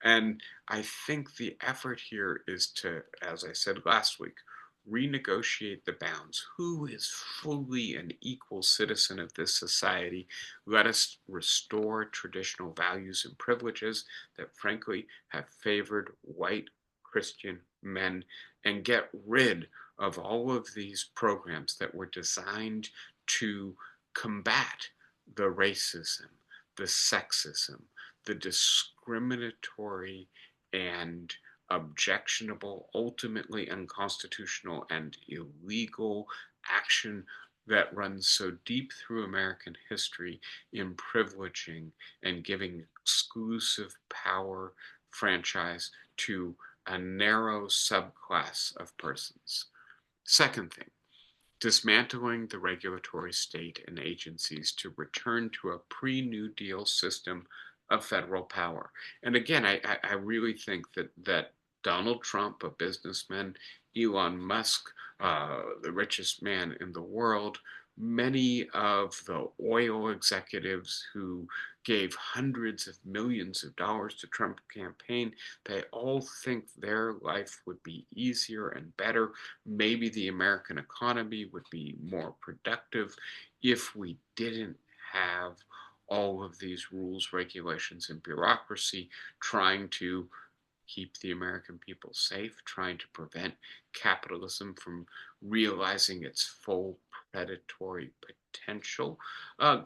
And I think the effort here is to, as I said last week, renegotiate the bounds. Who is fully an equal citizen of this society? Let us restore traditional values and privileges that, frankly, have favored white Christian men and get rid of all of these programs that were designed to combat the racism, the sexism, the discriminatory and objectionable, ultimately unconstitutional and illegal action that runs so deep through American history in privileging and giving exclusive power franchise to a narrow subclass of persons. Second thing, dismantling the regulatory state and agencies to return to a pre-New Deal system of federal power. And again, I really think that Donald Trump, a businessman, Elon Musk, the richest man in the world, many of the oil executives who gave hundreds of millions of dollars to Trump campaign, they all think their life would be easier and better. Maybe the American economy would be more productive if we didn't have all of these rules, regulations, and bureaucracy trying to keep the American people safe, trying to prevent capitalism from realizing its full predatory potential.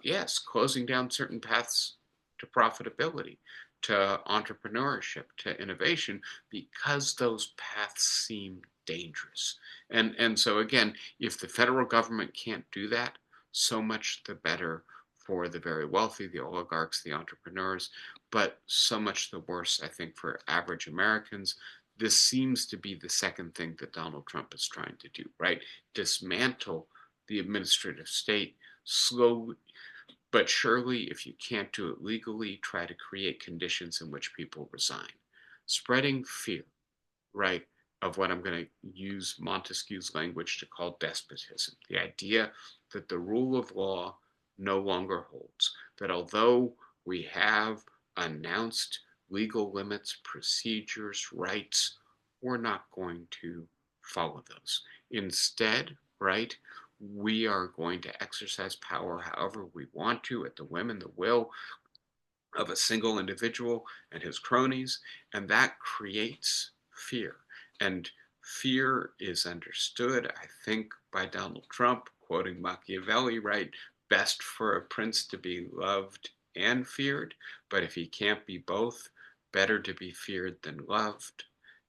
Yes, closing down certain paths to profitability, to entrepreneurship, to innovation, because those paths seem dangerous. And so again, if the federal government can't do that, so much the better for the very wealthy, the oligarchs, the entrepreneurs, but so much the worse, I think, for average Americans. This seems to be the second thing that Donald Trump is trying to do, right? Dismantle the administrative state slowly but surely. If you can't do it legally, try to create conditions in which people resign. Spreading fear, right, of what I'm going to use Montesquieu's language to call despotism. The idea that the rule of law no longer holds, that although we have announced legal limits, procedures, rights, we're not going to follow those. Instead, right, we are going to exercise power however we want to at the whim and the will of a single individual and his cronies, and that creates fear. And fear is understood, I think, by Donald Trump, quoting Machiavelli, right? Best for a prince to be loved and feared, but if he can't be both, better to be feared than loved,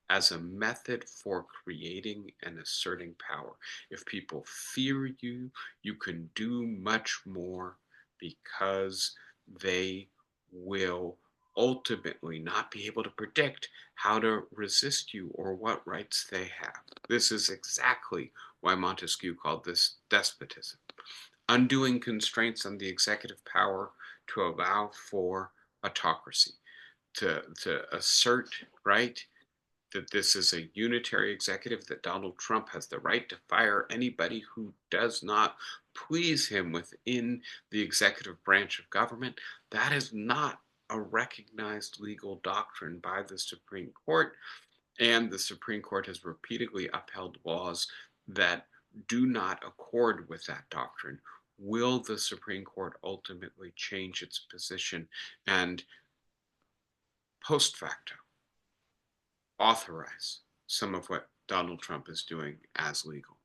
as a method for creating and asserting power. If people fear you, you can do much more because they will ultimately not be able to predict how to resist you or what rights they have. This is exactly why Montesquieu called this despotism. Undoing constraints on the executive power to allow for autocracy, to assert, right, that this is a unitary executive, that Donald Trump has the right to fire anybody who does not please him within the executive branch of government. That is not a recognized legal doctrine by the Supreme Court, and the Supreme Court has repeatedly upheld laws that do not accord with that doctrine. Will the Supreme Court ultimately change its position and post facto authorize some of what Donald Trump is doing as legal?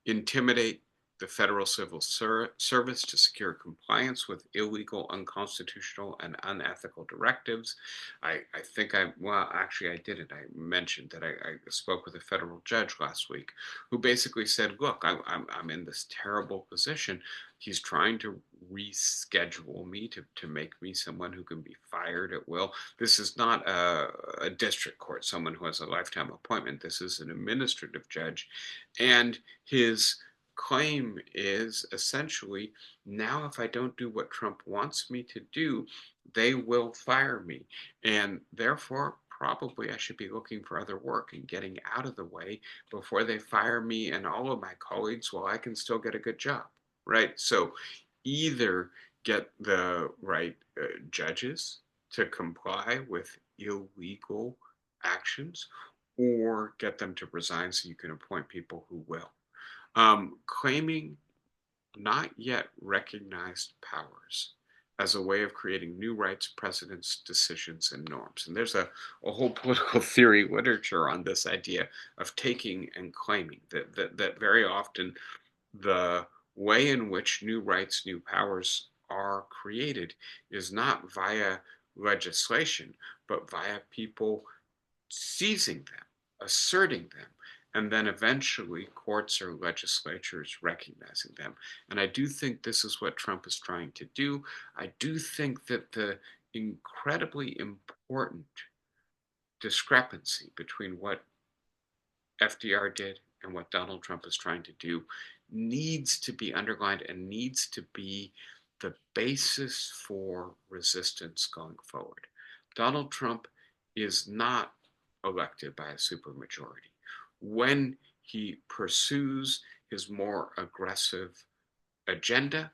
Intimidate the Federal Civil Service to secure compliance with illegal, unconstitutional, and unethical directives. I think well, actually, I didn't. I mentioned that I spoke with a federal judge last week who basically said, look, I'm in this terrible position. He's trying to reschedule me to make me someone who can be fired at will. This is not a district court, someone who has a lifetime appointment. This is an administrative judge. And his claim is essentially, now if I don't do what Trump wants me to do, they will fire me. And therefore, probably I should be looking for other work and getting out of the way before they fire me and all of my colleagues while I can still get a good job, right? So either get the right judges to comply with illegal actions, or get them to resign so you can appoint people who will. Claiming not yet recognized powers as a way of creating new rights, precedents, decisions, and norms. And there's a whole political theory literature on this idea of taking and claiming, that very often the way in which new rights, new powers are created is not via legislation, but via people seizing them, asserting them, and then eventually courts or legislatures recognizing them. And I do think this is what Trump is trying to do. I do think that the incredibly important discrepancy between what FDR did and what Donald Trump is trying to do needs to be underlined and needs to be the basis for resistance going forward. Donald Trump is not elected by a supermajority. When he pursues his more aggressive agenda,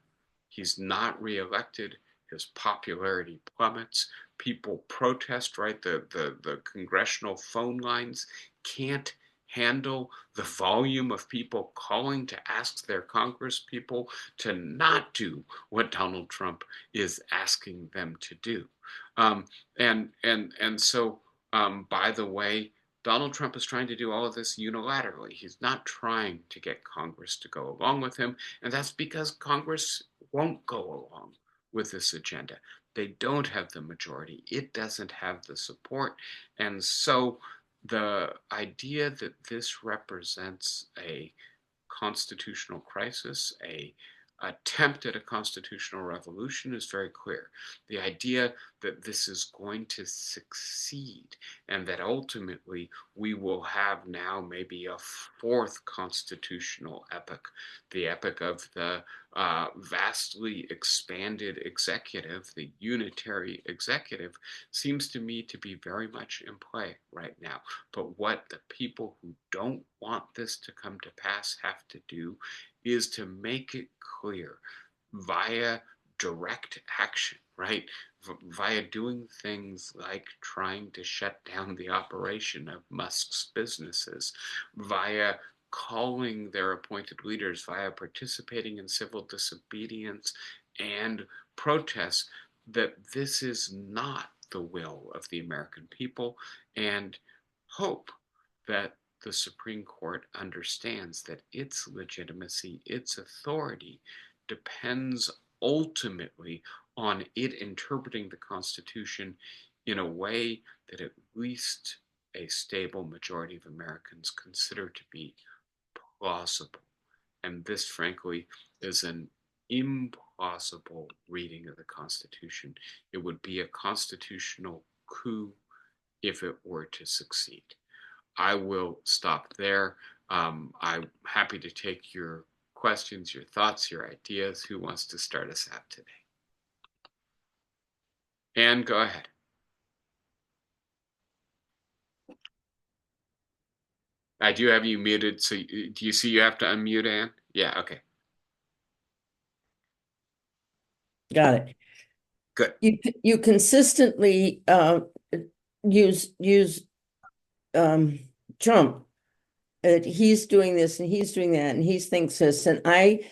he's not reelected. His popularity plummets. People protest, right? The congressional phone lines can't handle the volume of people calling to ask their Congress people to not do what Donald Trump is asking them to do. Um, and so, by the way, Donald Trump is trying to do all of this unilaterally. He's not trying to get Congress to go along with him. And that's because Congress won't go along with this agenda. They don't have the majority. It doesn't have the support. And so the idea that this represents a constitutional crisis, a attempt at a constitutional revolution is very clear. The idea that this is going to succeed and that ultimately we will have now maybe a fourth constitutional epoch, the epoch of the vastly expanded executive, the unitary executive, seems to me to be very much in play right now. But what the people who don't want this to come to pass have to do is to make it clear via direct action, right? Via doing things like trying to shut down the operation of Musk's businesses, via calling their appointed leaders, via participating in civil disobedience and protests, that this is not the will of the American people, and hope that the Supreme Court understands that its legitimacy, its authority, depends ultimately on it interpreting the Constitution in a way that at least a stable majority of Americans consider to be plausible. And this, frankly, is an implausible reading of the Constitution. It would be a constitutional coup if it were to succeed. I will stop there. I'm happy to take your questions, your thoughts, your ideas. Who wants to start us out today? Anne, go ahead. I do have you muted. So do you see you have to unmute, Anne? Yeah, okay. Got it. Good. You consistently use Trump. He's doing this and he's doing that and he thinks this, and I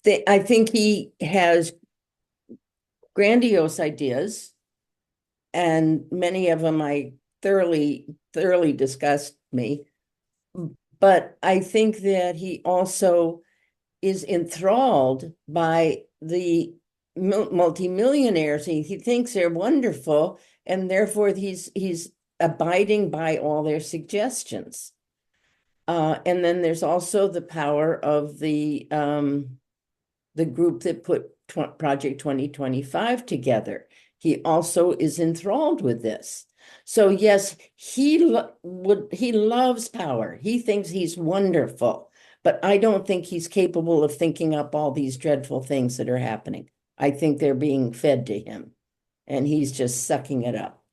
think he has grandiose ideas, and many of them I thoroughly disgust me. But I think that he also is enthralled by the multimillionaires. He thinks they're wonderful, and therefore he's abiding by all their suggestions. And then there's also the power of the group that put Project 2025 together. He also is enthralled with this. So yes, he loves power. He thinks he's wonderful, but I don't think he's capable of thinking up all these dreadful things that are happening. I think they're being fed to him, and he's just sucking it up.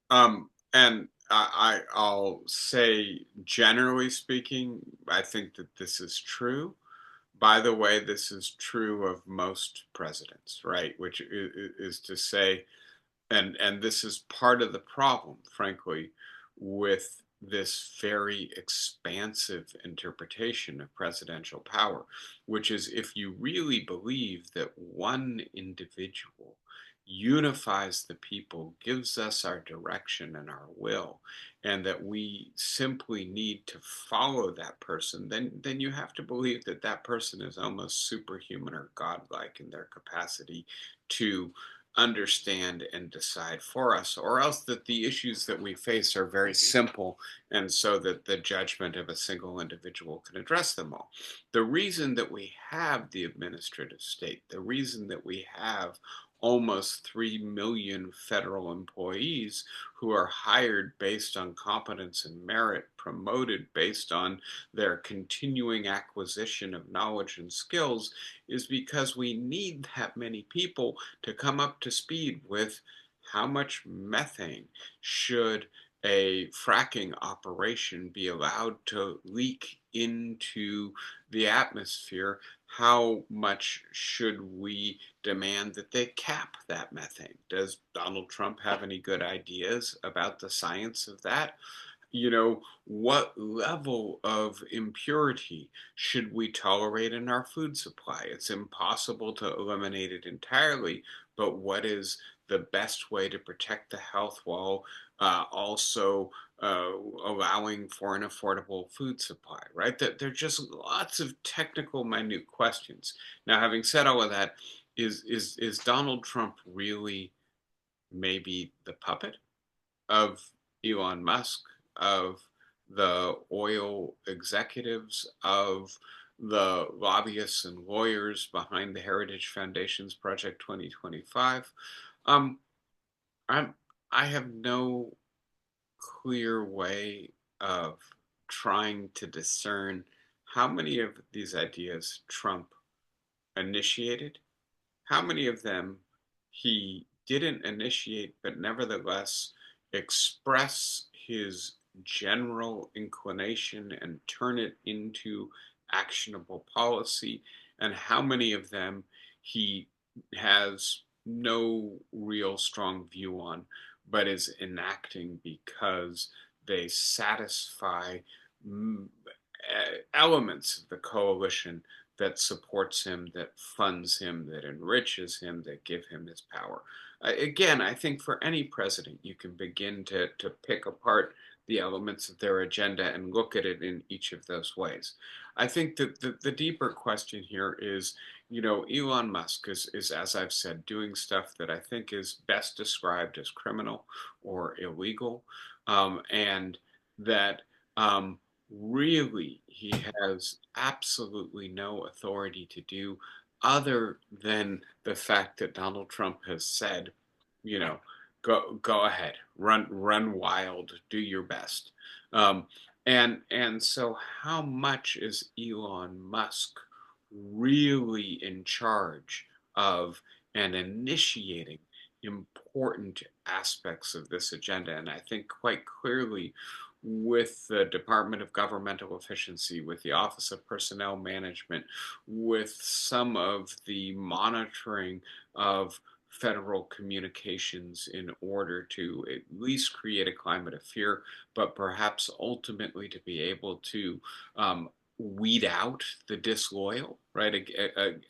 And I'll say, generally speaking, I think that this is true. By the way, this is true of most presidents, right? Which is to say, and this is part of the problem, frankly, with this very expansive interpretation of presidential power, which is if you really believe that one individual unifies the people, gives us our direction and our will, and that we simply need to follow that person, then you have to believe that that person is almost superhuman or godlike in their capacity to understand and decide for us, or else that the issues that we face are very simple, and so that the judgment of a single individual can address them all. The reason that we have the administrative state, the reason that we have almost 3 million federal employees who are hired based on competence and merit, promoted based on their continuing acquisition of knowledge and skills, is because we need that many people to come up to speed with how much methane should a fracking operation be allowed to leak into the atmosphere? How much should we demand that they cap that methane? Does Donald Trump have any good ideas about the science of that? What level of impurity should we tolerate in our food supply? It's impossible to eliminate it entirely, but what is the best way to protect the health while also allowing for an affordable food supply, right? That there are just lots of technical, minute questions. Now, having said all of that, is Donald Trump really maybe the puppet of Elon Musk, of the oil executives, of the lobbyists and lawyers behind the Heritage Foundation's Project 2025? Um, I'm, I have no clear way of trying to discern how many of these ideas Trump initiated, how many of them he didn't initiate, but nevertheless express his general inclination and turn it into actionable policy, and how many of them he has no real strong view on, but is enacting because they satisfy elements of the coalition that supports him, that funds him, that enriches him, that give him his power. Again, I think for any president, you can begin to pick apart the elements of their agenda and look at it in each of those ways. I think that the deeper question here is, Elon Musk is, as I've said, doing stuff that I think is best described as criminal or illegal, and that really he has absolutely no authority to do, other than the fact that Donald Trump has said, you know, go ahead, run wild, do your best. Um, and so how much is Elon Musk really in charge of and initiating important aspects of this agenda? And I think quite clearly, with the Department of Governmental Efficiency, with the Office of Personnel Management, with some of the monitoring of federal communications in order to at least create a climate of fear, but perhaps ultimately to be able to weed out the disloyal, right?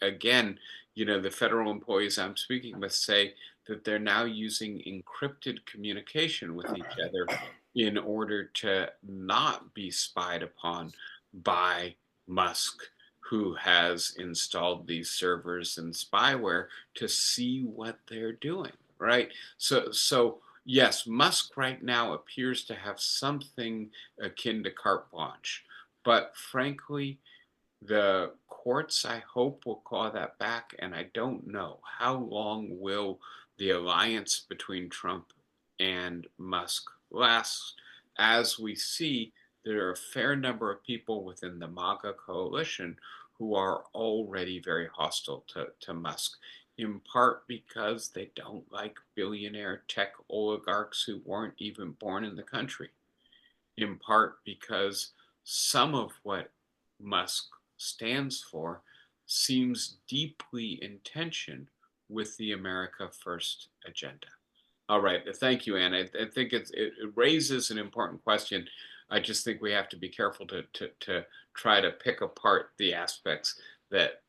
Again, the federal employees I'm speaking with say that they're now using encrypted communication with each other in order to not be spied upon by Musk, who has installed these servers and spyware to see what they're doing, right? So yes, Musk right now appears to have something akin to carte blanche, but frankly, the courts, I hope, will claw that back, and I don't know how long will the alliance between Trump and Musk last. As we see, there are a fair number of people within the MAGA coalition who are already very hostile to Musk, in part because they don't like billionaire tech oligarchs who weren't even born in the country, in part because some of what Musk stands for seems deeply in tension with the America First agenda. All right, thank you, Anne. I think it raises an important question. I just think we have to be careful to try to pick apart the aspects that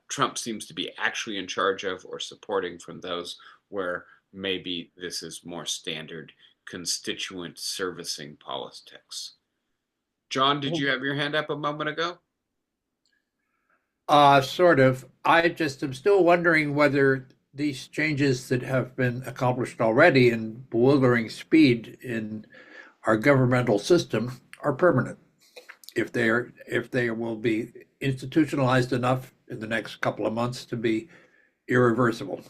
Trump seems to be actually in charge of or supporting from those where maybe this is more standard constituent servicing politics. John, did you have your hand up a moment ago? Sort of. I just am still wondering whether these changes that have been accomplished already in bewildering speed in our governmental system are permanent. If they will be institutionalized enough in the next couple of months to be irreversible.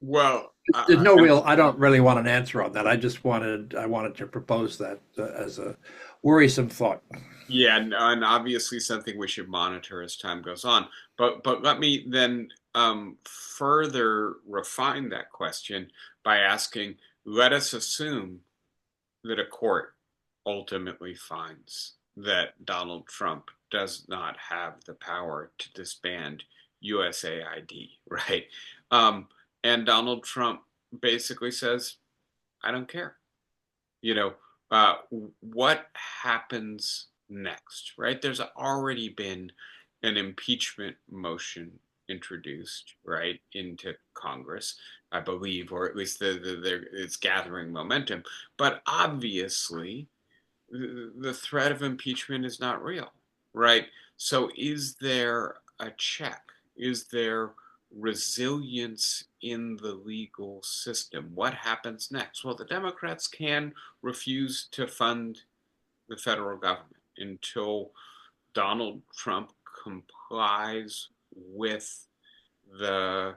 Well, There's no real. I don't really want an answer on that. I wanted to propose that as a worrisome thought. yeah, and obviously something we should monitor as time goes on. But let me then further refine that question by asking, let us assume that a court ultimately finds that Donald Trump does not have the power to disband USAID, right? Um, and Donald Trump basically says, I don't care. You know, uh, what happens next, right? There's already been an impeachment motion introduced, right, into Congress, I believe, or at least it's gathering momentum. But obviously, the threat of impeachment is not real, right? So, is there a check? Is there resilience in the legal system? What happens next? Well, the Democrats can refuse to fund the federal government until Donald Trump complies with the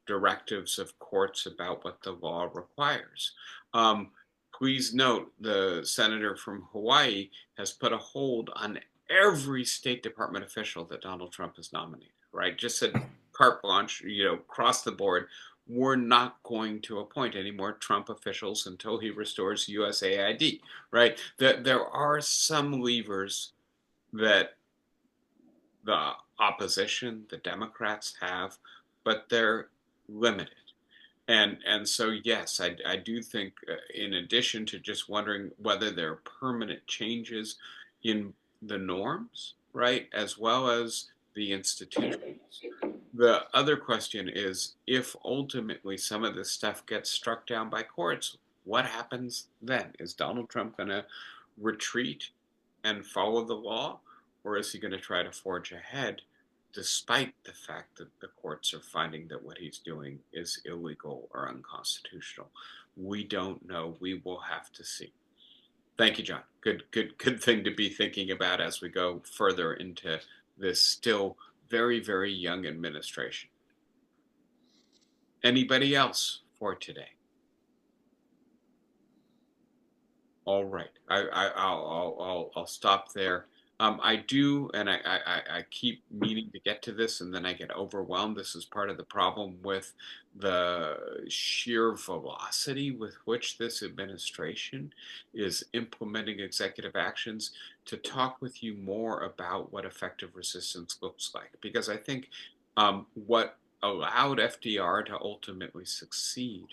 directives of courts about what the law requires. Um, Please note the senator from Hawaii has put a hold on every State Department official that Donald Trump has nominated, right? Just said carte blanche, across the board. We're not going to appoint any more Trump officials until he restores USAID, right? That there are some levers that the opposition, the Democrats have, but they're limited. And so yes, I do think in addition to just wondering whether there are permanent changes in the norms, right, as well as the institutions. The other question is if ultimately some of this stuff gets struck down by courts, what happens then? Is Donald Trump going to retreat and follow the law, or is he going to try to forge ahead despite the fact that the courts are finding that what he's doing is illegal or unconstitutional? We don't know. We will have to see. Thank you, John. Good thing to be thinking about as we go further into this still very, very young administration. Anybody else for today? All right, I'll stop there. I do, and I keep meaning to get to this, and then I get overwhelmed. This is part of the problem with the sheer velocity with which this administration is implementing executive actions, to talk with you more about what effective resistance looks like, because I think what allowed FDR to ultimately succeed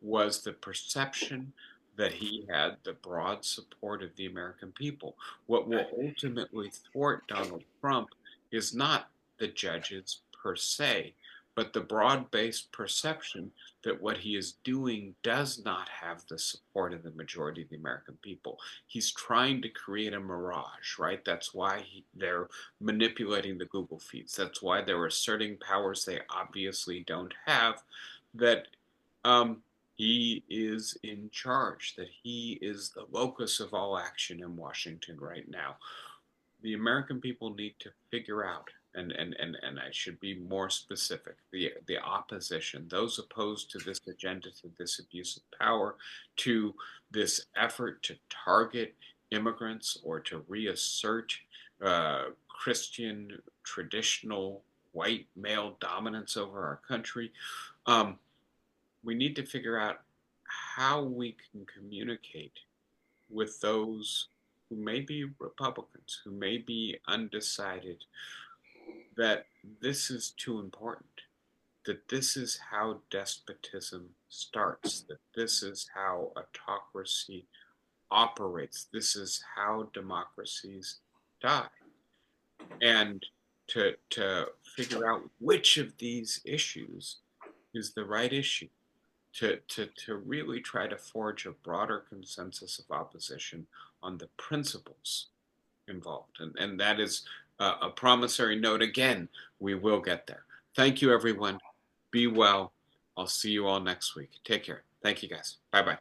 was the perception that he had the broad support of the American people. What will ultimately thwart Donald Trump is not the judges per se, but the broad based perception that what he is doing does not have the support of the majority of the American people. He's trying to create a mirage, right? That's why they're manipulating the Google feeds. That's why they're asserting powers they obviously don't have. That um, he is in charge, that he is the locus of all action in Washington right now. The American people need to figure out, and I should be more specific, the opposition, those opposed to this agenda, to this abuse of power, to this effort to target immigrants or to reassert Christian traditional white male dominance over our country. Um, we need to figure out how we can communicate with those who may be Republicans, who may be undecided, that this is too important, that this is how despotism starts, that this is how autocracy operates, this is how democracies die. And to figure out which of these issues is the right issue, to really try to forge a broader consensus of opposition on the principles involved. And that is a promissory note. Again, we will get there. Thank you, everyone. Be well. I'll see you all next week. Take care. Thank you, guys. Bye bye.